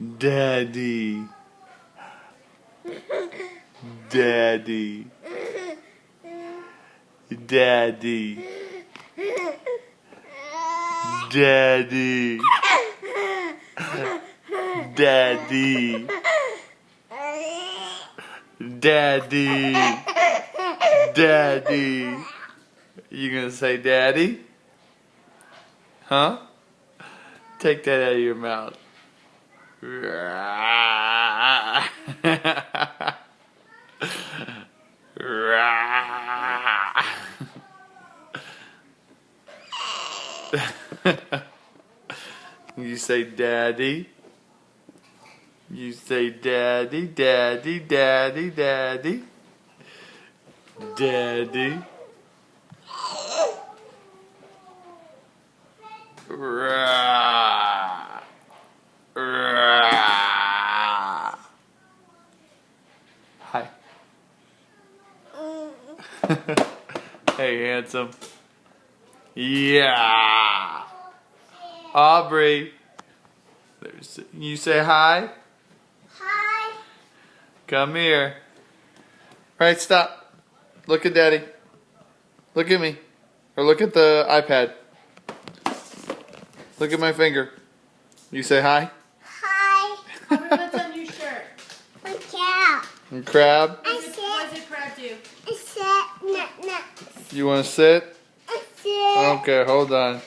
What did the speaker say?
Daddy. Daddy. Daddy. Daddy. Daddy. Daddy. Daddy. You gonna say daddy? Huh? Take that out of your mouth. You say daddy. You say daddy, daddy, daddy, daddy. Daddy. Hi. Hey, handsome. Yeah. Aubrey. You say hi? Hi. Come here. Right, stop. Look at Daddy. Look at me. Or look at the iPad. Look at my finger. You say hi? Hi. Aubrey, what's on your shirt? I'm Cal. And crab? I What said, does a crab do? I said, You want to sit? I said. Okay, hold on.